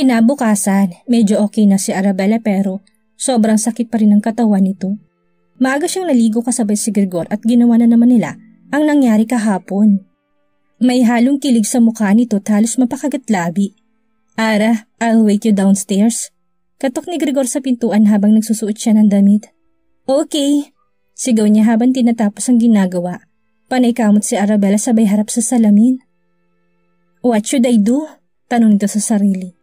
Kinabukasan, medyo okay na si Arabella pero sobrang sakit pa rin ang katawan nito. Maaga siyang naligo kasabay si Grigor at ginawa na naman nila ang nangyari kahapon. May halong kilig sa mukha nito at halos mapakagatlabi. Ara, I'll wait you downstairs. Katok ni Grigor sa pintuan habang nagsusuot siya ng damit. Okay, sigaw niya habang tinatapos ang ginagawa. Panay kamot si Arabella sabay harap sa salamin. What should I do? Tanong nito sa sarili.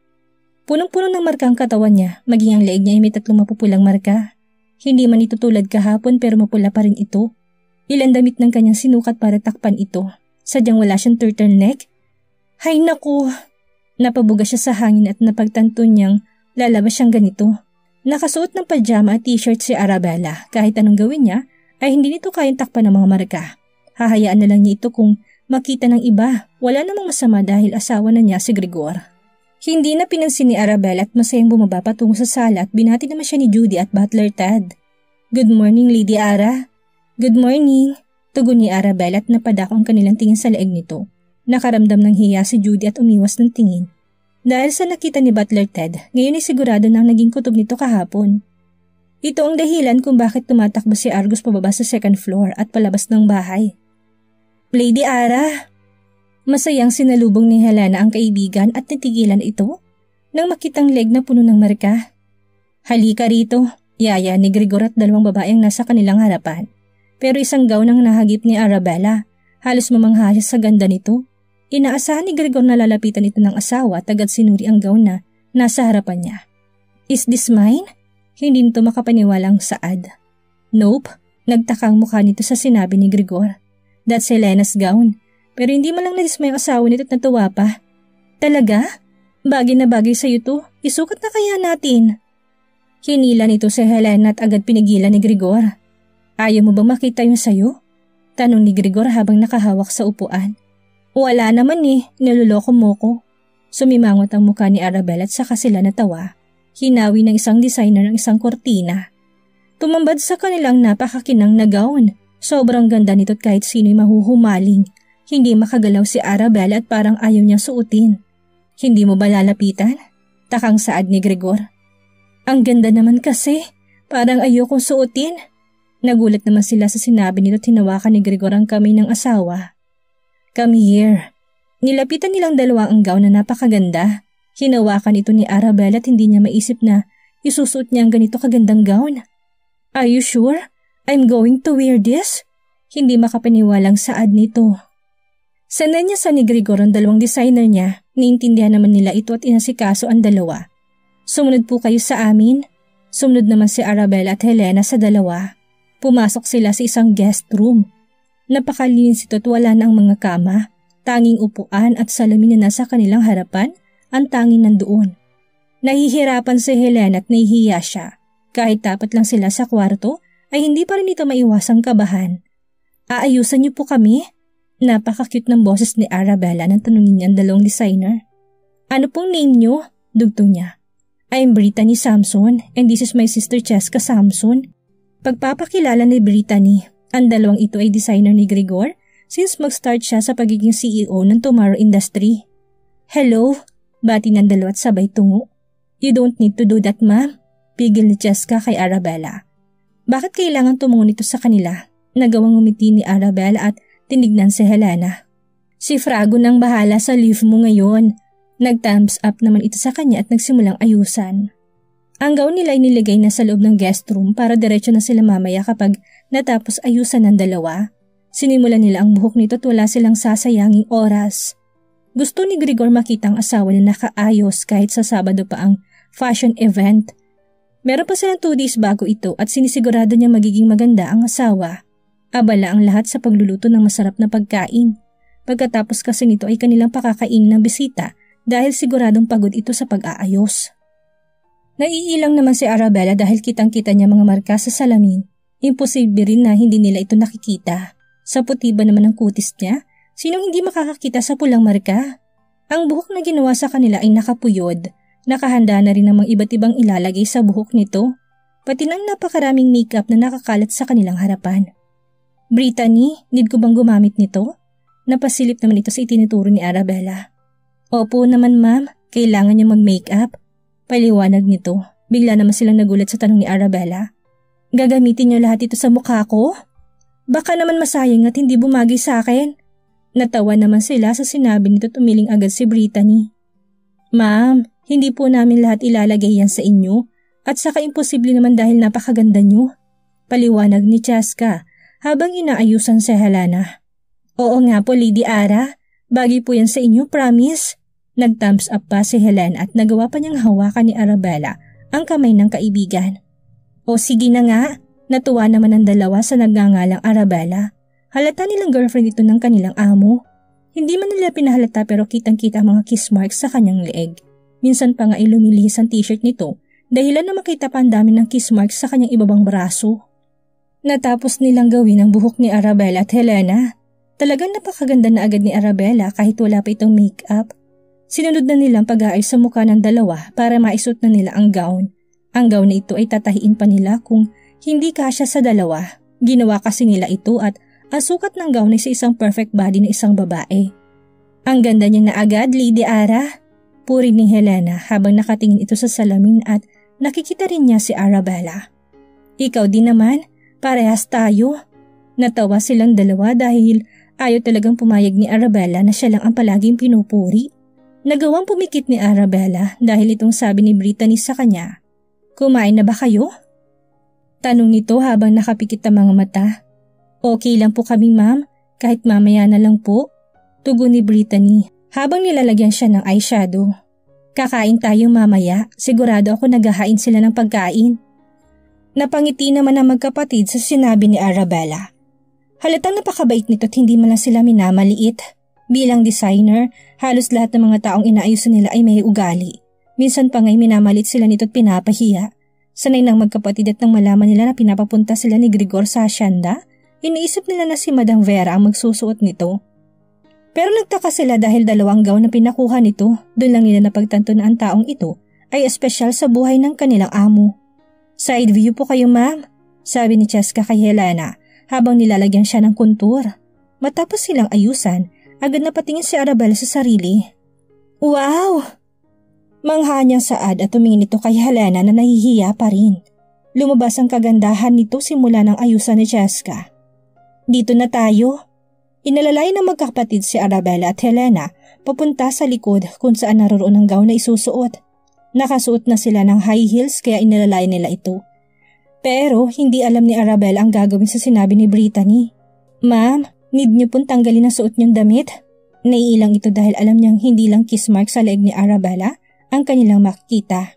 Punong-puno ng marka ang katawan niya, maging ang leeg niya ay may 3 mapupulang marka. Hindi man ito tulad kahapon pero mapula pa rin ito. Ilang damit ng kanyang sinukat para takpan ito. Sadyang wala siyang turtleneck. Hay naku! Napabuga siya sa hangin at napagtanto niyang lalabas siyang ganito. Nakasuot ng pajama at t-shirt si Arabella. Kahit anong gawin niya, ay hindi nito kayang takpan ng mga marka. Hahayaan na lang niya ito kung makita ng iba. Wala namang masama dahil asawa na niya si Grigor. Hindi na pinansin ni Arabella at masayang bumaba patungo sa sala at binati naman siya ni Judy at Butler Ted. Good morning, Lady Ara. Good morning. Tugon ni Arabella at napadako ang kanilang tingin sa leeg nito. Nakaramdam ng hiya si Judy at umiwas ng tingin. Dahil sa nakita ni Butler Ted, ngayon ay sigurado nang naging kutob nito kahapon. Ito ang dahilan kung bakit tumatakbo si Argus pababa sa 2nd floor at palabas ng bahay. Lady Ara! Masayang sinalubong ni Helena ang kaibigan at natigilan ito nang makitang leg na puno ng marka. Halika rito, yaya ni Grigor at 2 babaeng nasa kanilang harapan. Pero isang gown ang nahagip ni Arabella. Halos mamangha siya sa ganda nito. Inaasahan ni Grigor na lalapitan ito ng asawa at agad sinuri ang gown na nasa harapan niya. Is this mine? Hindi nito makapaniwalang saad. Nope, nagtakang mukha nito sa sinabi ni Grigor. That's Helena's gown. Pero hindi man lang nadismay ang asawa nito at natuwa pa. Talaga? Bagay na bagay sa'yo to. Isukat na kaya natin. Hinila nito si Helena at agad pinigilan ni Grigor. Ayaw mo bang makita yung sayo? Tanong ni Grigor habang nakahawak sa upuan. Wala naman niloloko mo ko. Sumimangot ang mukha ni Arabella at saka sila natawa. Hinawi ng isang designer ng isang kortina. Tumambad sa kanilang napakakinang na gown. Sobrang ganda nito at kahit sino'y mahuhumaling. Hindi makagalaw si Arabella at parang ayaw niyang suotin. Hindi mo ba lalapitan? Takang saad ni Grigor. Ang ganda naman kasi, parang ayokong suotin. Nagulat naman sila sa sinabi nito at hinawakan ni Grigor ang kamay ng asawa. Come here. Nilapitan nilang 2 ang gown na napakaganda. Hinawakan ito ni Arabella at hindi niya maisip na isusuot niya ang ganito kagandang gown. Are you sure? I'm going to wear this? Hindi makapaniwalang saad nito. Sanay niya sa ni Grigor ang 2 designer niya, niintindihan naman nila ito at inasikaso ang 2. Sumunod po kayo sa amin. Sumunod naman si Arabella at Helena sa 2. Pumasok sila sa isang guest room. Napakalinis ito at wala na ang mga kama, tanging upuan at salamin na nasa kanilang harapan, ang tanging nandoon. Nahihirapan si Helena at nahihiya siya. Kahit tapat lang sila sa kwarto, ay hindi pa rin ito maiwasang kabahan. Aayusan niyo po kami? Napaka-cute ng boses ni Arabella nang tanungin niya ang 2 designer. Ano pong name niyo? Dugtong niya. I'm Brittany Samson and this is my sister Cheska Samson. Pagpapakilala ni Brittany, ang 2 ito ay designer ni Grigor since mag-start siya sa pagiging CEO ng Tomorrow Industry. Hello, bati ng 2 at sabay tungo. You don't need to do that, ma'am. Pigil ni Cheska kay Arabella. Bakit kailangan tumungo nito sa kanila? Nagawang ngumiti ni Arabella at tinignan si Helena. Si Frago nang bahala sa leave mo ngayon. Nag-thumbs up naman ito sa kanya at nagsimulang ayusan. Ang gown nila ay nilagay na sa loob ng guest room para diretso na sila mamaya kapag natapos ayusan ng 2. Sinimulan nila ang buhok nito at wala silang sasayanging oras. Gusto ni Grigor makita ang asawa na nakaayos kahit sa Sabado pa ang fashion event. Meron pa silang 2 days bago ito at sinisigurado niya magiging maganda ang asawa. Abala ang lahat sa pagluluto ng masarap na pagkain. Pagkatapos kasi nito ay kanilang pakakainin ng bisita dahil siguradong pagod ito sa pag-aayos. Naiilang naman si Arabella dahil kitang-kita niya mga marka sa salamin. Imposible rin na hindi nila ito nakikita. Sa puti ba naman ang kutis niya? Sinong hindi makakakita sa pulang marka? Ang buhok na ginawa sa kanila ay nakapuyod. Nakahanda na rin namang iba't ibang ilalagay sa buhok nito. Pati ng napakaraming makeup na nakakalat sa kanilang harapan. Brittany, need ko bang gumamit nito? Napasilip naman ito sa itinuturo ni Arabella. Opo naman ma'am, Kailangan niya mag-makeup? Paliwanag nito. Bigla naman silang nagulat sa tanong ni Arabella. Gagamitin niyo lahat ito sa mukha ko? Baka naman masayang at hindi bumagay sa akin. Natawa naman sila sa sinabi nito, tumiling agad si Brittany. Ma'am, hindi po namin lahat ilalagay yan sa inyo at saka imposible naman dahil napakaganda niyo. Paliwanag ni Chaska habang inaayusan si Helena. Oo nga po Lady Ara, bagay po yan sa inyo, promise. Nag-thumbs up pa si Helena at nagawa pa niyang hawakan ni Arabella ang kamay ng kaibigan. O sige na nga, natuwa naman ang dalawa sa nagngangalang Arabella. Halata nilang girlfriend ito ng kanilang amo. Hindi man nila pinahalata pero kitang-kita ang mga kiss marks sa kanyang leeg. Minsan pa nga ay lumilihis ang t-shirt nito dahilan na makita pa ang dami ng kiss marks sa kanyang ibabang braso. Natapos nilang gawin ang buhok ni Arabella at Helena. Talagang napakaganda na agad ni Arabella kahit wala pa itong makeup. Sinunod na nilang pag-aayos sa mukha ng dalawa para maisuot na nila ang gown. Ang gown na ito ay tatahiin pa nila kung hindi kasya sa dalawa. Ginawa kasi nila ito at ang sukat ng gown ay sa isang perfect body na isang babae. Ang ganda niya na agad, Lady Ara. Puri ni Helena habang nakatingin ito sa salamin at nakikita rin niya si Arabella. Ikaw din naman, parehas tayo. Natawa silang dalawa dahil ayaw talagang pumayag ni Arabella na siya lang ang palaging pinupuri. Nagawang pumikit ni Arabella dahil itong sabi ni Brittany sa kanya. Kumain na ba kayo? Tanong nito habang nakapikit ang mga mata. Okay lang po kami ma'am, kahit mamaya na lang po. Tugon ni Brittany habang nilalagyan siya ng eyeshadow. Kakain tayo mamaya, sigurado ako naghahain sila ng pagkain. Napangiti naman ang magkapatid sa sinabi ni Arabella. Halatang napakabait nito at hindi man lang sila minamaliit. Bilang designer, halos lahat ng mga taong inaayusan nila ay may ugali. Minsan pa nga'y minamalit sila nito at pinapahiya. Sanay ng magkapatid at nang malaman nila na pinapapunta sila ni Grigor sa hacienda, iniisip nila na si Madam Vera ang magsusuot nito. Pero nagtaka sila dahil dalawang gown na pinakuha nito, doon lang nila napagtanto na ang taong ito ay espesyal sa buhay ng kanilang amo. Side view po kayo ma'am, sabi ni Chaska kay Helena habang nilalagyan siya ng kontur. Matapos silang ayusan, agad na patingin si Arabella sa sarili. Wow! Mangha niyang saad at tumingin ito kay Helena na nahihiya pa rin. Lumabas ang kagandahan nito simula ng ayusan ni Chaska. Dito na tayo. Inalalay ng magkakapatid si Arabella at Helena papunta sa likod kung saan naroon ang gown na isusuot. Nakasuot na sila ng high heels kaya inalalay nila ito. Pero hindi alam ni Arabella ang gagawin sa sinabi ni Brittany. Ma'am, need niyo pong tanggalin ang suot niyong damit? Naiilang ito dahil alam niyang hindi lang kiss mark sa leeg ni Arabella ang kanilang makikita.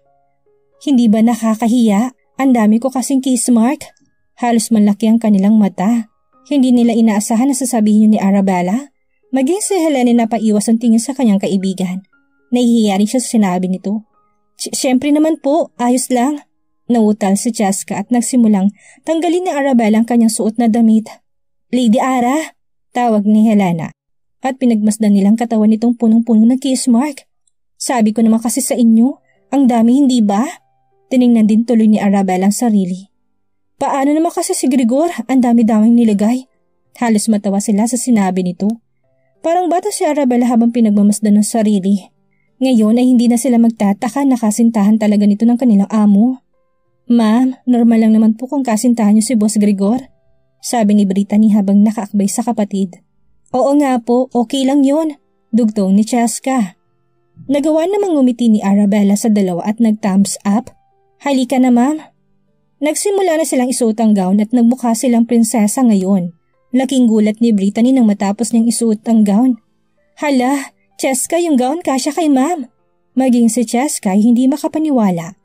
Hindi ba nakakahiya? Ang dami ko kasing kiss mark. Halos malaki ang kanilang mata. Hindi nila inaasahan na sasabihin niyo ni Arabella. Maging si Helena napaiwas ang tingin sa kanyang kaibigan. Nahihiya rin siya sa sinabi nito. Siyempre naman po, ayos lang. Nautal si Chaska at nagsimulang tanggalin ni Arabella ang kanyang suot na damit. Lady Ara, tawag ni Helena. At pinagmasdan nilang katawan nitong punong-puno ng kiss mark. Sabi ko naman kasi sa inyo, ang dami hindi ba? Tiningnan din tuloy ni Arabella ang sarili. Paano naman kasi si Grigor? Ang dami-daming nilagay. Halos matawa sila sa sinabi nito. Parang bata si Arabella habang pinagmamasdan ng sarili. Ngayon ay hindi na sila magtataka na kasintahan talaga nito ng kanilang amo. Ma'am, normal lang naman po kung kasintahan niyo si Boss Grigor. Sabi ni Brittany habang nakaakbay sa kapatid. Oo nga po, okay lang yun. Dugtong ni Chaska. Nagawa namang ngumiti ni Arabella sa dalawa at nag-thumbs up. Halika na ma'am. Nagsimula na silang isuot ang gown at nagmukha silang prinsesa ngayon. Laking gulat ni Brittany nang matapos niyang isuot ang gown. Hala, Chaska, yung gown kasya kay ma'am. Maging si Chaska ay hindi makapaniwala.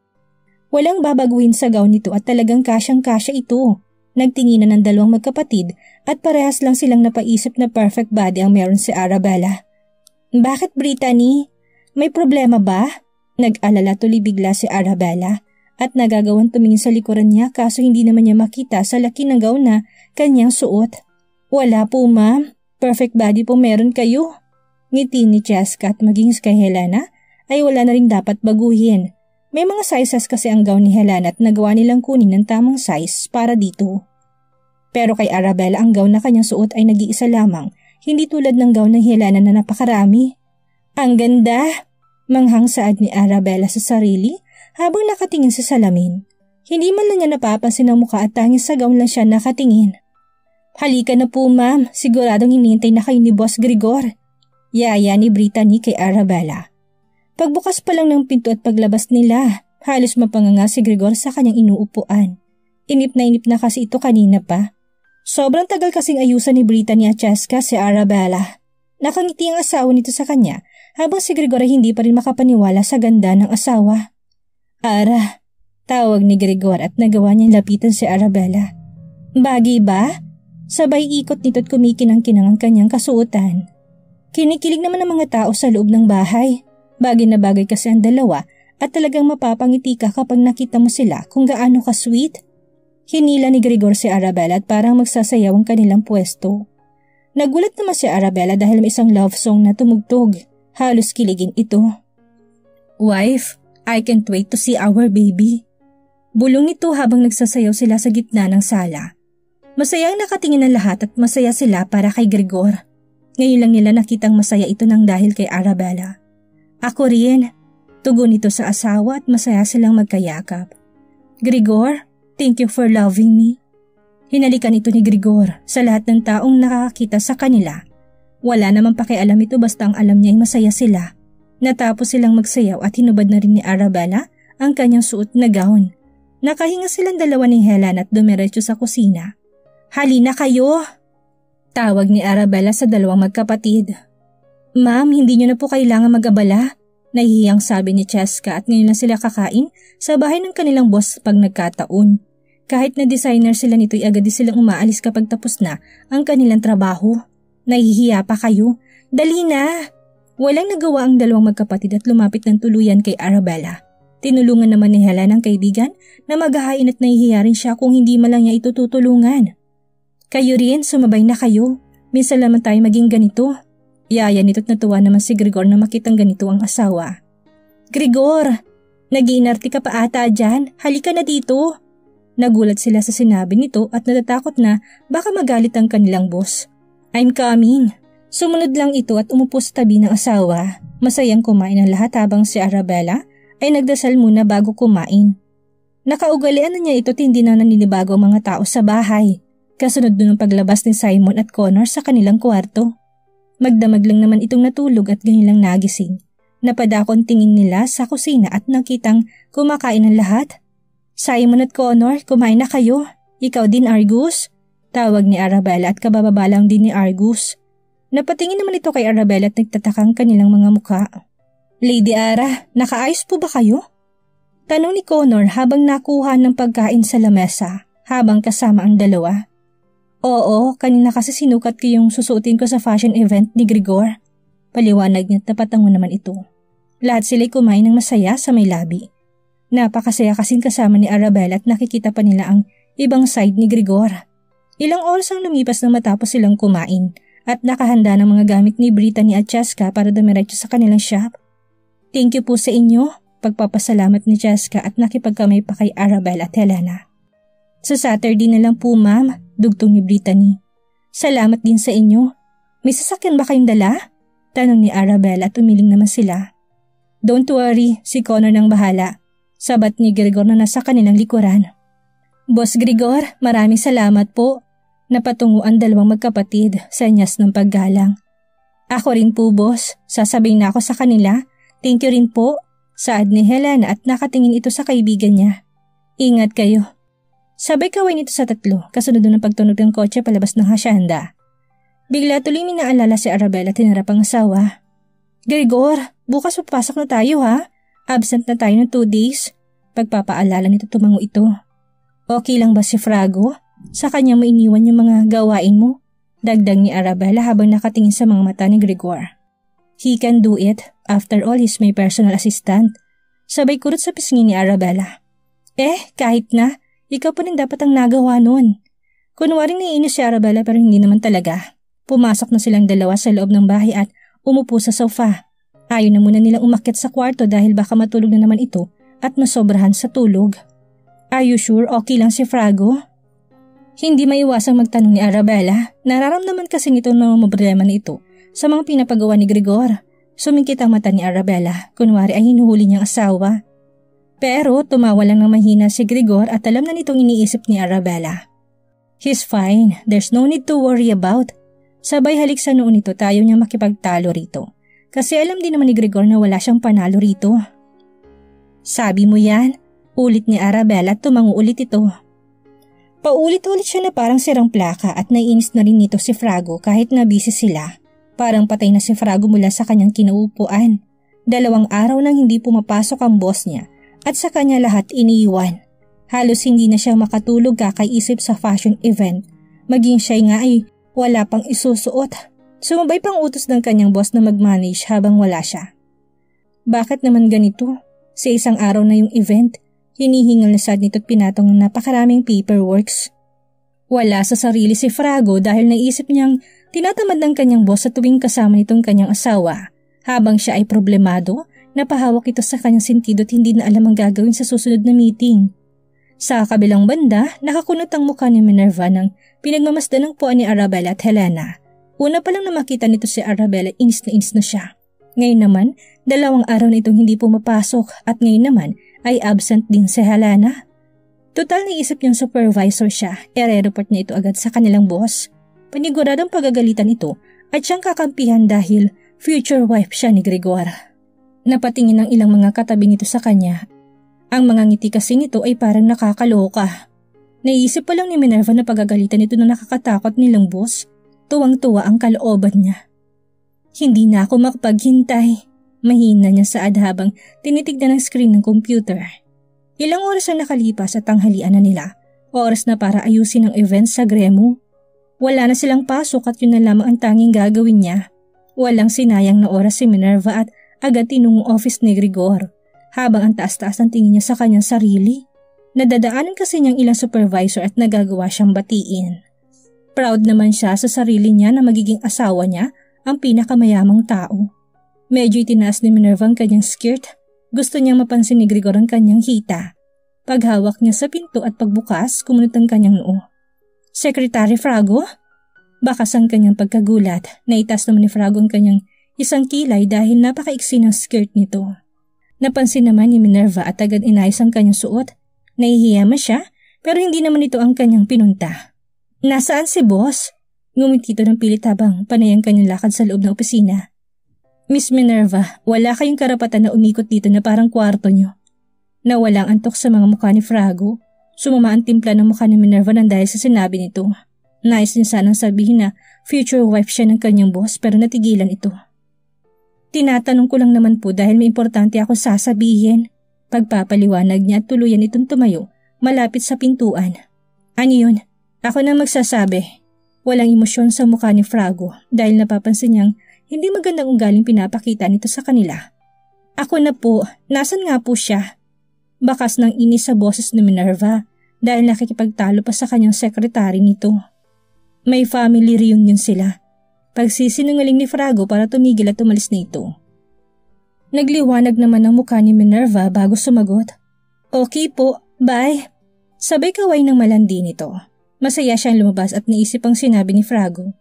Walang babaguhin sa gown nito at talagang kasyang-kasya ito. Nagtinginan ng dalawang magkapatid at parehas lang silang napaisip na perfect body ang meron si Arabella. Bakit Brittany? May problema ba? Nag-alala tuloy bigla si Arabella. At nagagawan tumingin sa likuran niya kaso hindi naman niya makita sa laki ng gown na kanyang suot. Wala po ma'am, perfect body po meron kayo. Ngiti ni Chaska at maging kay Helena ay wala na rin dapat baguhin. May mga sizes kasi ang gown ni Helena at nagawa nilang kunin ng tamang size para dito. Pero kay Arabella ang gown na kanyang suot ay nag-iisa lamang, hindi tulad ng gown ng Helena na napakarami. Ang ganda! Manghang saad ni Arabella sa sarili habang nakatingin sa salamin. Hindi man lang niya napapansin ang mukha at tangis sa gown lang siya nakatingin. Halika na po ma'am, siguradong hinihintay na kayo ni Boss Grigor. Yaya ni Brittany kay Arabella. Pagbukas pa lang ng pinto at paglabas nila, halos mapanganga si Grigor sa kanyang inuupuan. Inip na kasi ito kanina pa. Sobrang tagal kasing ayusan ni Brittany at Cheska si Arabella. Nakangiti ang asawa nito sa kanya habang si Grigor ay hindi pa rin makapaniwala sa ganda ng asawa. Ara, tawag ni Grigor at nagawa niyang lapitan si Arabella. Bagay ba? Sabay ikot nito at kumikinang-kinang ang kanyang kasuotan. Kinikilig naman ang mga tao sa loob ng bahay. Bagay na bagay kasi ang dalawa at talagang mapapangiti ka kapag nakita mo sila kung gaano ka-sweet. Hinila ni Grigor si Arabella at parang magsasayaw ang kanilang pwesto. Nagulat naman si Arabella dahil may isang love song na tumugtog. Halos kiligin ito. Wife, I can't wait to see our baby. Bulong nito habang nagsasayaw sila sa gitna ng sala. Masayang nakatingin ang lahat at masaya sila para kay Grigor. Ngayon lang nila nakitang masaya ito nang dahil kay Arabella. Ako rin. Tugon nito sa asawa at masaya silang magkayakap. Grigor, thank you for loving me. Hinalikan ito ni Grigor sa lahat ng taong nakakakita sa kanila. Wala namang pakialam ito basta ang alam niya ay masaya sila. Natapos silang magsayaw at hinubad na rin ni Arabella ang kanyang suot na gown. Nakahinga silang dalawa ni Helen at dumiretso sa kusina. Halina kayo! Tawag ni Arabella sa dalawang magkapatid. Ma'am, hindi niyo na po kailangan mag-abala. Nahihiyang sabi ni Cheska at ngayon na sila kakain sa bahay ng kanilang boss pag nagkataon. Kahit na designer sila nito'y agad silang umaalis kapag tapos na ang kanilang trabaho. Nahihiya pa kayo? Dali na! Walang nagawa ang dalawang magkapatid at lumapit ng tuluyan kay Arabella. Tinulungan naman ni Helen ang kaibigan na maghahain at nahihiya rin siya kung hindi man lang niya ito tutulungan. Kayo rin, sumabay na kayo. Minsan naman tayo maging ganito. Yaya nito't natuwa naman si Grigor na makitang ganito ang asawa. Grigor! Nag-iinarte ka pa ata dyan. Halika na dito. Nagulat sila sa sinabi nito at natatakot na baka magalit ang kanilang boss. I'm coming. Sumunod lang ito at umupo sa tabi ng asawa. Masayang kumain ang lahat habang si Arabella ay nagdasal muna bago kumain. Nakaugalian na niya ito at hindi na naninibago ang mga tao sa bahay. Kasunod doon ang paglabas ni Simon at Connor sa kanilang kwarto. Magdamag lang naman itong natulog at ganyan lang nagising. Napadakon tingin nila sa kusina at nakitang kumakain ang lahat. Simon at Connor, kumain na kayo. Ikaw din, Argus? Tawag ni Arabella at kabababalang din ni Argus. Napatingin naman ito kay Arabella at nagtatakang kanilang mga mukha. Lady Ara, nakaayos po ba kayo? Tanong ni Connor habang nakuha ng pagkain sa lamesa habang kasama ang dalawa. Oo, kanina kasi sinukat ko yung susuotin ko sa fashion event ni Grigor. Paliwanag niya at napatango naman ito. Lahat sila'y kumain ng masaya sa may labi. Napakasaya kasing kasama ni Arabella at nakikita pa nila ang ibang side ni Grigor. Ilang oras ang lumipas na matapos silang kumain at nakahanda ng mga gamit ni Brittany at Cheska para dumiretso sa kanilang shop. Thank you po sa inyo, pagpapasalamat ni Cheska at nakipagkamay pa kay Arabella at Helena. Sa Saturday na lang po ma'am, dugtong ni Brittany. Salamat din sa inyo. May sasakyan ba kayong dala? Tanong ni Arabella at umiling naman sila. Don't worry, si Connor nang bahala. Sabat ni Grigor na nasa kanilang likuran. Boss Grigor, maraming salamat po. Napatungo ang dalawang magkapatid sa anyas ng paggalang. Ako rin po boss, sasabihin na ako sa kanila. Thank you rin po. Saad ni Helena at nakatingin ito sa kaibigan niya. Ingat kayo. Sabay kaway nito sa tatlo kasunod ng pagtunog ng kotse palabas ng hasyenda. Bigla tuloy minaalala si Arabella at tinarap ang asawa. Grigor, bukas papasok na tayo ha? Absent na tayo ng 2 days. Pagpapaalala nito tumango ito. Okay lang ba si Frago? Sa kanya mo iniwan yung mga gawain mo? Dagdag ni Arabella habang nakatingin sa mga mata ni Grigor. He can do it. After all, he's my personal assistant. Sabay kurot sa pisngi ni Arabella. Kahit na, ikaw pa rin dapat ang nagawa nun. Kunwaring naiinis si Arabella pero hindi naman talaga. Pumasok na silang dalawa sa loob ng bahay at umupo sa sofa. Ayaw na muna nilang umakyat sa kwarto dahil baka matulog na naman ito at masobrahan sa tulog. Are you sure okay lang si Frago? Hindi maiwasang magtanong ni Arabella. Nararamdaman kasi nito ng mga problema na ito sa mga pinapagawa ni Grigor. Sumingkit ang mata ni Arabella, kunwari ay hinuhuli niyang asawa. Pero tumawa lang ng mahina si Grigor at alam na nitong iniisip ni Arabella. He's fine, there's no need to worry about. Sabay halik sa noon nito tayo niya makipagtalo rito. Kasi alam din naman ni Grigor na wala siyang panalo rito. Sabi mo yan? Ulit ni Arabella at tumango ulit ito. Paulit-ulit siya na parang sirang plaka at naiinis na rin nito si Frago kahit na busy sila. Parang patay na si Frago mula sa kanyang kinaupuan. 2 araw nang hindi pumapasok ang boss niya at sa kanya lahat iniiwan. Halos hindi na siya makatulog kakaisip sa fashion event. Maging siya nga ay wala pang isusuot. Sumabay pang utos ng kanyang boss na mag-manage habang wala siya. Bakit naman ganito? Sa isang araw na yung event, hinihingal na sad nito at pinatong ng napakaraming paperworks. Wala sa sarili si Frago dahil naisip niyang tinatamad ng kanyang boss sa tuwing kasama nitong kanyang asawa. Habang siya ay problemado, napahawak ito sa kanyang sentido at hindi na alam ang gagawin sa susunod na meeting. Sa kabilang banda, nakakunot ang mukha ni Minerva nang pinagmamasdan ng puan ni Arabella at Helena. Una pa lang na makita nito si Arabella, inis na siya. Ngayon naman, 2 araw na itong hindi pumapasok at ngayon naman ay absent din si Helena. Total naisip niyang supervisor siya, ere-report niya ito agad sa kanilang boss. Paniguradang pagagalitan ito at siyang kakampihan dahil future wife siya ni Grigor. Napatingin ang ilang mga katabi nito sa kanya. Ang mga ngiti kasi nito ay parang nakakaloka. Naisip pa lang ni Minerva na pagagalitan ito na nakakatakot nilang boss. Tuwang-tuwa ang kalooban niya. Hindi na ako makapaghintay. Mahina niya saad habang tinitignan ang screen ng computer. Ilang oras na nakalipas at tanghalian na nila. Oras na para ayusin ang event sa Gremo. Wala na silang pasok at yun na lamang ang tanging gagawin niya. Walang sinayang na oras si Minerva at agad tinungong office ni Grigor. Habang ang taas-taas ang tingin niya sa kanyang sarili. Nadadaanan kasi niyang ilang supervisor at nagagawa siyang batiin. Proud naman siya sa sarili niya na magiging asawa niya ang pinakamayamang tao. Medyo itinaas ni Minerva ang kanyang skirt. Gusto niyang mapansin ni Grigor ang kanyang hita. Paghawak niya sa pinto at pagbukas, kumunot ang kanyang noo. Secretary Frago? Bakas ang kanyang pagkagulat. Naitas naman ni Frago ang kanyang isang kilay dahil napakaiksi ng skirt nito. Napansin naman ni Minerva at agad inayos ang kanyang suot. Nahihiyama siya pero hindi naman ito ang kanyang pinunta. Nasaan si boss? Ngumiti ito ng pilit habang panay ang kanyang lakad sa loob ng opisina. Miss Minerva, wala kayong karapatan na umikot dito na parang kwarto nyo. Nawalang antok sa mga mukha ni Frago. Sumama ang timpla ng mukha ni Minerva nang dahil sa sinabi nito. Nais niya sanang sabihin na future wife siya ng kanyang boss pero natigilan ito. Tinatanong ko lang naman po dahil may importante ako sasabihin. Pagpapaliwanag niya at tuluyan itong tumayo malapit sa pintuan. Ano yun? Ako na magsasabi. Walang emosyon sa mukha ni Frago dahil napapansin niyang hindi magandang ugaling pinapakita nito sa kanila. Ako na po, nasan nga po siya? Bakas ng inis sa boses ni Minerva dahil nakikipagtalo pa sa kanyang sekretary nito. May family reunion sila. Pagsisinungaling ni Frago para tumigil at umalis na ito. Nagliwanag naman ang mukha ni Minerva bago sumagot. Okay po, bye. Sabay kaway ng malandi nito. Masaya siyang lumabas at naisip ang sinabi ni Frago.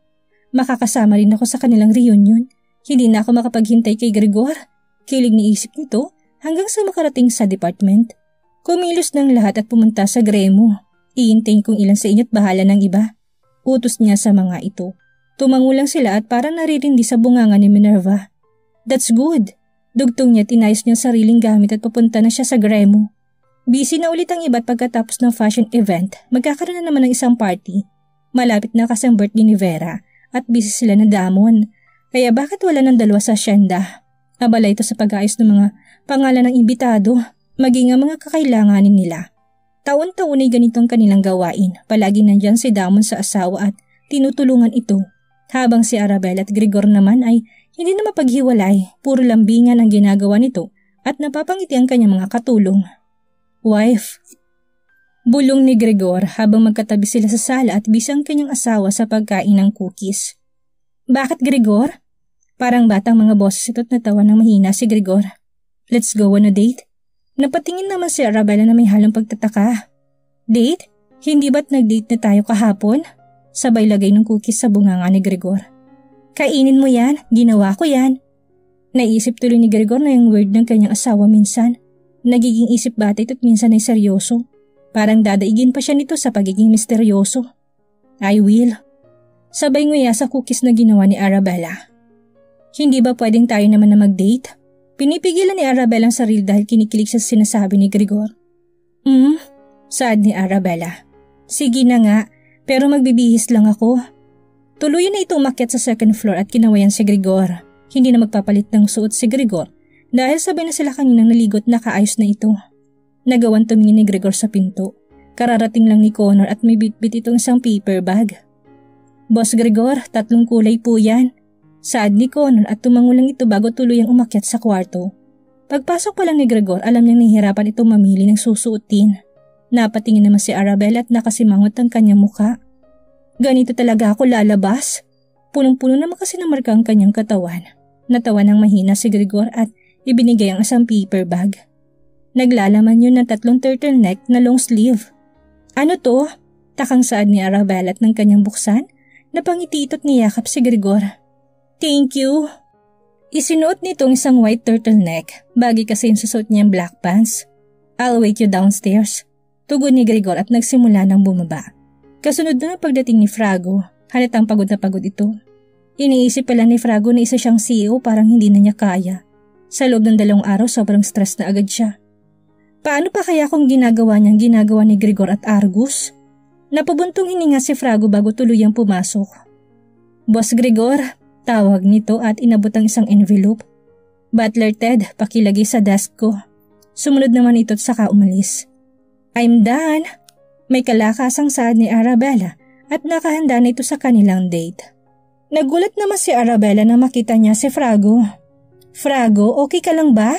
Makakasama rin ako sa kanilang reunion. Hindi na ako makapaghintay kay Grigor. Kilig ni isip nito hanggang sa makarating sa department. Kumilos ng lahat at pumunta sa Gremo. Iintayin kong ilan sa inyo't bahala ng iba. Utos niya sa mga ito. Tumangulang sila at parang naririndi sa bunganga ni Minerva. That's good. Dugtong niya tinayos niyang sariling gamit at papunta na siya sa Gremo. Busy na ulit ang iba at pagkatapos ng fashion event, magkakaroon na naman ng isang party. Malapit na kasi ang birthday ni Vera at busy sila na damon. Kaya bakit wala ng 2 sa asyenda? Abala ito sa pag-ayos ng mga pangalan ng imbitado, maging ang mga kakailanganin nila. Taon-taon ay ganito ang kanilang gawain. Palagi nandyan si Damon sa asawa at tinutulungan ito. Habang si Arabella at Grigor naman ay hindi na mapaghiwalay, puro lambingan ang ginagawa nito at napapangiti ang kanyang mga katulong. Wife. Bulong ni Grigor habang magkatabi sila sa sala at busy ang kanyang asawa sa pagkain ng cookies. Bakit Grigor? Parang batang mga boses ito't natawa ng mahina si Grigor. Let's go on a date? Napatingin naman si Arabella na may halong pagtataka. Date? Hindi ba't nag-date na tayo kahapon? Sabay lagay ng cookies sa bunganga ni Grigor. Kainin mo yan, ginawa ko yan. Naisip tuloy ni Gregor na yung word ng kanyang asawa minsan. Nagiging isip bata ito't minsan ay seryoso. Parang dadaigin pa siya nito sa pagiging misteryoso. I will. Sabay nguya sa cookies na ginawa ni Arabella. Hindi ba pwedeng tayo naman na mag-date? Pinipigilan ni Arabella ang sarili dahil kinikilig siya sa sinasabi ni Gregor. Saad ni Arabella. Sige na nga, pero magbibihis lang ako. Tuluyan na itong umakyat sa second floor at kinawayan si Gregor. Hindi na magpapalit ng suot si Gregor dahil sabay na sila kaninang naligot na kaayos na ito. Nagawan tumingin ni Gregor sa pinto. Kararating lang ni Connor at may bitbit itong isang paper bag. Boss Gregor, 3 kulay po yan. Saad ni Connor at tumangulang ito bago tuluyang umakyat sa kwarto. Pagpasok pa lang ni Gregor, alam niyang nahihirapan itong mamili ng susuotin. Napatingin naman si Arabella at nakasimangot ang kanyang mukha. Ganito talaga ako lalabas? Punong-puno naman kasi ng marka ang kanyang katawan. Natawa ng mahina si Gregor at ibinigay ang isang paper bag. Naglalaman yun ng 3 turtleneck na long sleeve. Ano to? Takang saad ni Arabella at ng kanyang buksan, napangiti ito't niyakap si Gregor. Thank you. Isinuot nitong isang white turtleneck, bagay kasi yung susuot niyang black pants. I'll wait you downstairs. Tugon ni Gregor at nagsimula ng bumaba. Kasunod na pagdating ni Frago, halatang pagod na pagod ito. Iniisip pala ni Frago na isa siyang CEO parang hindi na niya kaya. Sa loob ng 2 araw sobrang stress na agad siya. Paano pa kaya kung ginagawa ni Gregor at Argus? Napabuntong hininga si Frago bago tuluyang pumasok. Boss Gregor, tawag nito at inabot ang isang envelope. Butler Ted, pakilagay sa desk ko. Sumunod naman ito at saka umalis. I'm done. May kalakasang saad ni Arabella at nakahanda na ito sa kanilang date. Nagulat naman si Arabella na makita niya si Frago. Frago, okay ka lang ba?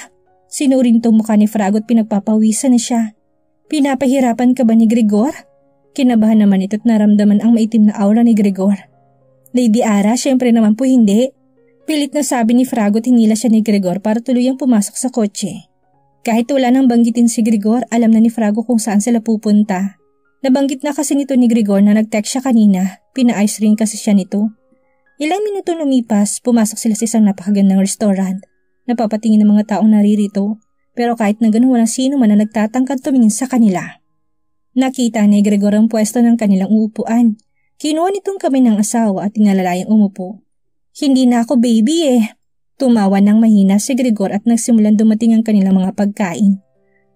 Sinuring itong mukha ni Frago at pinagpapawisan na siya. Pinapahirapan ka ba ni Gregor? Kinabahan naman ito at naramdaman ang maitim na aura ni Gregor. Lady Ara, syempre naman po hindi. Pilit na sabi ni Frago at hinila siya ni Gregor para tuluyang pumasok sa kotse. Kahit wala nang banggitin si Gregor, alam na ni Frago kung saan sila pupunta. Nabanggit na kasi nito ni Gregor na nag-text siya kanina, pina-ice ring kasi siya nito. Ilang minuto lumipas, pumasok sila sa isang napakagandang restaurant. Napapatingin ng mga taong naririto, pero kahit na ganun walang sino man na nagtatangkad tumingin sa kanila. Nakita ni Gregor ang pwesto ng kanilang uupuan. Kinuha nitong kamay ng asawa at tinalalayang umupo. Hindi na ako baby eh. Tumawa ng mahina si Gregor at nagsimulan dumating ang kanilang mga pagkain.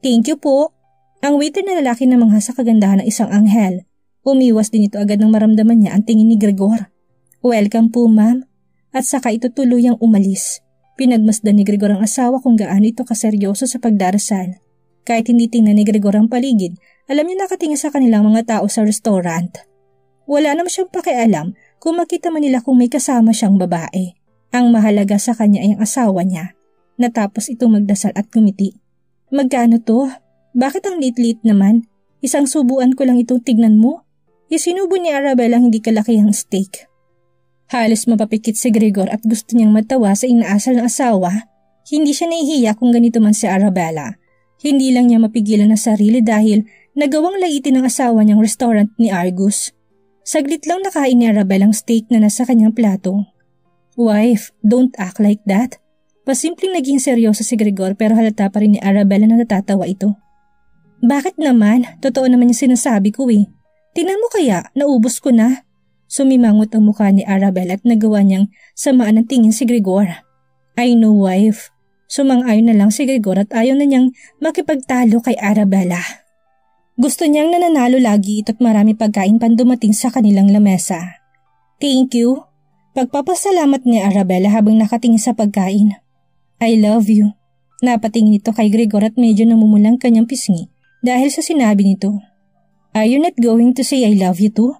Thank you po. Ang waiter na lalaki na mangha sa kagandahan ng isang anghel. Umiwas din ito agad nang maramdaman niya ang tingin ni Gregor. Welcome po ma'am. At saka ito tuluyang umalis. Pinagmasdan ni Gregor ang asawa kung gaano ito kaseryoso sa pagdarasal. Kahit hindi tingnan ni Gregor ang paligid, alam niya nakatingin sa kanilang mga tao sa restaurant. Wala naman siyang pakialam kung makita man nila kung may kasama siyang babae. Ang mahalaga sa kanya ay ang asawa niya. Natapos itong magdasal at kumiti. Magkano to? Bakit ang lit-lit naman? Isang subuan ko lang itong tignan mo. Isinubo ni Arabella ang hindi kalakihang steak. Halos mapapikit si Gregor at gusto niyang matawa sa inaasal ng asawa. Hindi siya nahihiya kung ganito man si Arabella. Hindi lang niya mapigilan ang sarili dahil nagawang laitin ng asawa niyang restaurant ni Argus. Saglit lang nakain ni Arabella ang steak na nasa kanyang plato. Wife, don't act like that. Pasimpleng naging seryoso si Gregor pero halata pa rin ni Arabella na natatawa ito. Bakit naman? Totoo naman yung sinasabi ko eh. Tingnan mo kaya, naubos ko na. Sumimangot ang mukha ni Arabella at nagawa niyang samaan ng tingin si Gregor. I know wife. Sumang-ayon na lang si Gregor at ayaw na niyang makipagtalo kay Arabella. Gusto niyang nananalo lagi ito at marami pagkain pang dumating sa kanilang lamesa. Thank you. Pagpapasalamat ni Arabella habang nakatingin sa pagkain. I love you. Napatingin ito kay Gregor at medyo namumulang kanyang pisngi dahil sa sinabi nito. Are you not going to say I love you too?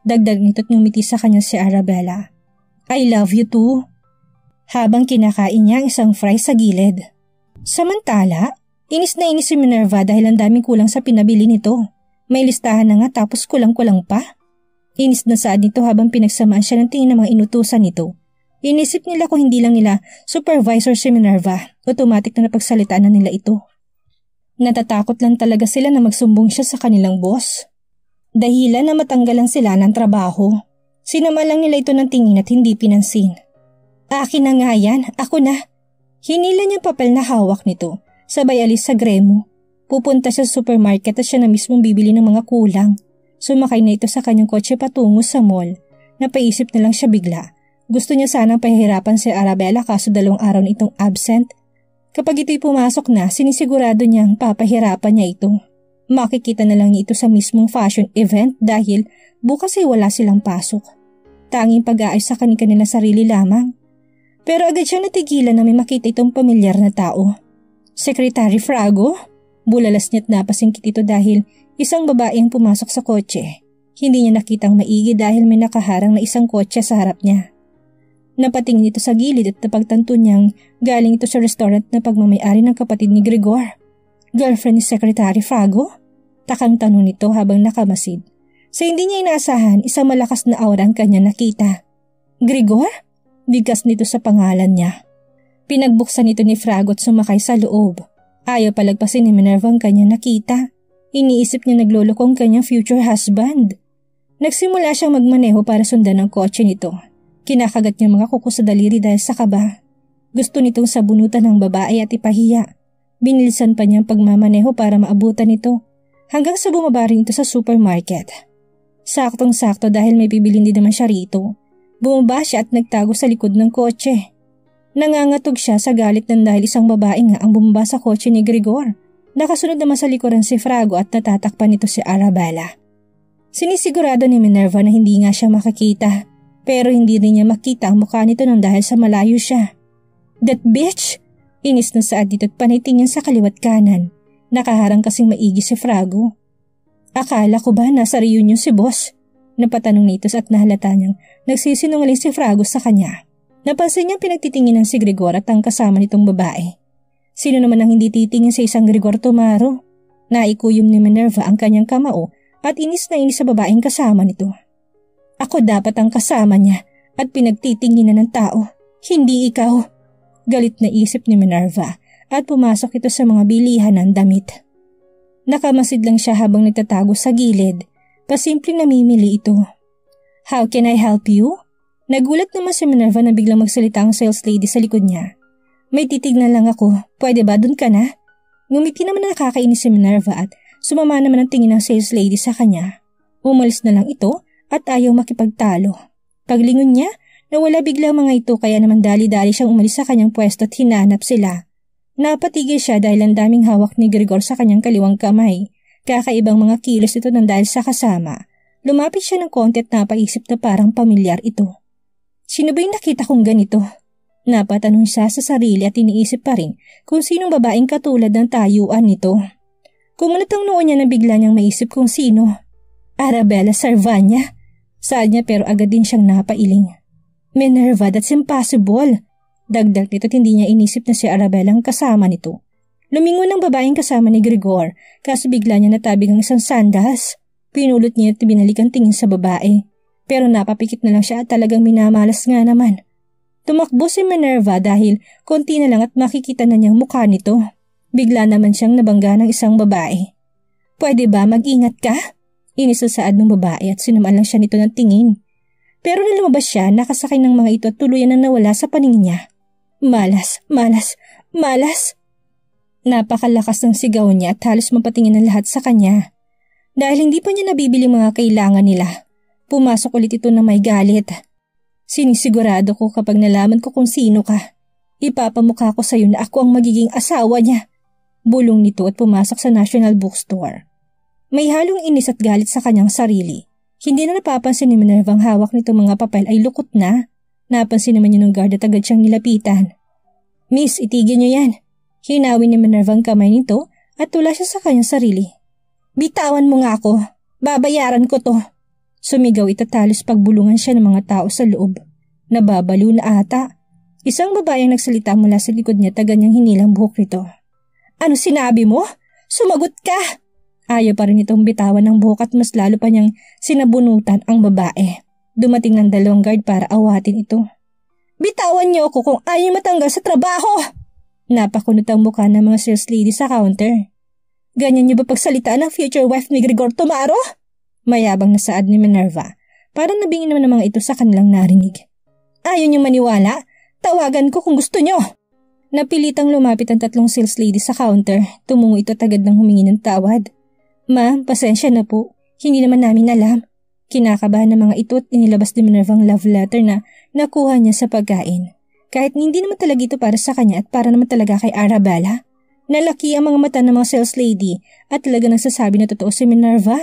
Dagdag nito't ngumiti sa kanya si Arabella. I love you too. Habang kinakain niya ang isang fries sa gilid. Samantala, inis na inis si Minerva dahil ang daming kulang sa pinabili nito. May listahan na nga tapos kulang-kulang pa. Inis na saad nito habang pinagsamaan siya ng tingin ng mga inutusan nito. Inisip nila kung hindi lang nila supervisor si Minerva, automatic na napagsalitaan na nila ito. Natatakot lang talaga sila na magsumbong siya sa kanilang boss. Dahilan na matanggalan sila ng trabaho. Sinama lang nila ito ng tingin at hindi pinansin. Akin na nga yan, ako na. Hinila niya papel na hawak nito, sabay alis sa gremo. Pupunta siya sa supermarket at siya na mismong bibili ng mga kulang. Sumakay na ito sa kanyang kotse patungo sa mall. Napaisip na lang siya bigla. Gusto niya sanang pahihirapan si Arabella kaso 2 araw na itong absent. Kapag ito'y pumasok na, sinisigurado niyang papahirapan niya ito. Makikita na lang niya ito sa mismong fashion event dahil bukas ay wala silang pasok. Tanging pag-aayos sa kanila sarili lamang. Pero agad siya natigilan na may makita itong pamilyar na tao. Secretary Frago? Bulalas niya't napasingkit ito dahil isang babae ang pumasok sa kotse. Hindi niya nakitang maigi dahil may nakaharang na isang kotse sa harap niya. Napatingin ito sa gilid at napagtanto niyang galing ito sa restaurant na pagmamayari ng kapatid ni Gregor. Girlfriend ni Secretary Frago? Takang tanong nito habang nakamasid. Sa hindi niya inaasahan, isang malakas na aura ang kanya nakita. Gregor? Bigkas nito sa pangalan niya. Pinagbuksan ito ni Frago at sumakay sa loob. Ayaw palagpasin ni Minerva ang kanya nakita. Iniisip niya nagloloko ang kanyang future husband. Nagsimula siyang magmaneho para sundan ang kotse nito. Kinakagat niya mga kuko sa daliri dahil sa kaba. Gusto nitong sabunutan ng babae at ipahiya. Binilisan pa niya ang pagmamaneho para maabutan ito. Hanggang sa bumaba rin ito sa supermarket. Saktong-sakto dahil may bibilin din naman siya rito. Bumaba siya at nagtago sa likod ng kotse. Nangangatog siya sa galit ng dahil isang babae nga ang bumaba sa kotse ni Gregor. Nakasunod naman sa likuran si Frago at natatakpan nito si Arabella. Sinisigurado ni Minerva na hindi nga siya makakita, pero hindi rin niya makita ang mukha nito nang dahil sa malayo siya. That bitch! Inis na saad dito at panitingin sa kaliwat kanan. Nakaharang kasing maigi si Frago. Akala ko ba nasa reunion si boss? Napatanong nito at nahalata niyang nagsisinungaling si Frago sa kanya. Napansin niyang pinagtitinginan si Gregor at ang kasama nitong babae. Sino naman ang hindi titingin sa isang Gregor Tomaro? Naikuyom ni Minerva ang kanyang kamao at inis na inis sa babaeng kasama nito. Ako dapat ang kasama niya at pinagtitinginan ng tao, hindi ikaw. Galit na isip ni Minerva at pumasok ito sa mga bilihan ng damit. Nakamasid lang siya habang nagtatago sa gilid. Pasimpleng namimili ito. How can I help you? Nagulat naman si Minerva na biglang magsalita ang sales lady sa likod niya. May titignan lang ako, pwede ba dun ka na? Ngumiti naman na nakakainis si Minerva at sumama naman ang tingin ng sales lady sa kanya. Umalis na lang ito at ayaw makipagtalo. Paglingon niya, nawala biglang mga ito kaya naman dali-dali siyang umalis sa kanyang pwesto at hinanap sila. Napatigil siya dahil ang daming hawak ni Gregor sa kanyang kaliwang kamay. Kakaibang mga kilos ito nang dahil sa kasama. Lumapit siya ng konti at napaisip na parang pamilyar ito. Sino ba yung nakita kong ganito? Napatanong siya sa sarili at iniisip pa rin kung sinong babaeng katulad ng tayuan nito. Kumulat ang noo niya na bigla niyang maisip kung sino. Arabella Sarvania. Saad niya pero agad din siyang napailing. Minerva, that's impossible. Dagdag nito at hindi niya inisip na si Arabella ang kasama nito. Lumingon ang babaeng kasama ni Gregor kaso bigla niya natabig ang isang sandas. Pinulot niya at binalik ang tingin sa babae. Pero napapikit na lang siya at talagang minamalas nga naman. Tumakbo si Minerva dahil konti na lang at makikita na niyang mukha nito. Bigla naman siyang nabangga ng isang babae. Pwede ba mag-ingat ka? Inis na saad ng babae at sinumaan lang siya nito ng tingin. Pero nang lumabas siya, nakasakay ng mga ito at tuluyan na nawala sa paningin niya. Malas, malas, malas! Napakalakas ng sigaw niya at halos mapatingin ang lahat sa kanya. Dahil hindi pa niya nabibili mga kailangan nila. Pumasok ulit ito na may galit. Sinisigurado ko kapag nalaman ko kung sino ka. Ipapamukha ko sa'yo na ako ang magiging asawa niya. Bulong nito at pumasok sa National Bookstore. May halong inis at galit sa kanyang sarili. Hindi na napapansin ni Minerva ang hawak nito mga papel ay lukot na. Napansin naman yun ng guard at agad siyang nilapitan. Miss, itigil niyo yan. Hinawin ni Minerva ang kamay nito at tula siya sa kanyang sarili. Bitawan mo nga ako. Babayaran ko to. Sumigaw ito talos pagbulungan siya ng mga tao sa loob. Nababaliw na ata. Isang babae ang nagsalita mula sa likod niya at ganyang hinilang buhok nito. Ano sinabi mo? Sumagot ka! Ayaw pa rin itong bitawan ng buhok at mas lalo pa niyang sinabunutan ang babae. Dumating ng 2 guard para awatin ito. Bitawan niyo ako kung ayaw matanggal sa trabaho! Napakunot ang mukha ng mga sales lady sa counter. Ganyan niyo ba pagsalitaan ng future wife ni Gregor Tomaro? Mayabang na saad ni Minerva. Parang nabingin naman ng mga ito sa kanilang narinig. Ayaw niyong maniwala? Tawagan ko kung gusto niyo. Napilitang lumapit ang 3 sales lady sa counter. Tumungo ito agad ng humingi ng tawad. Ma'am, pasensya na po. Hindi naman namin alam. Kinakabahan ng mga ito at inilabas ni Minerva ang love letter na nakuha niya sa pagkain. Kahit hindi naman talaga ito para sa kanya at para naman talaga kay Arabella. Nalaki ang mga mata ng mga sales lady at talaga nagsasabi na totoo si Minerva.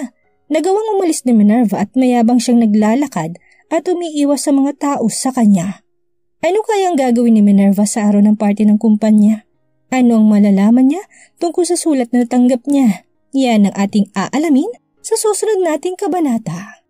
Nagawang umalis ni Minerva at mayabang siyang naglalakad at umiiwas sa mga tao sa kanya. Ano kayang gagawin ni Minerva sa araw ng party ng kumpanya? Ano ang malalaman niya tungkol sa sulat na natanggap niya? Yan ang ating aalamin sa susunod nating kabanata.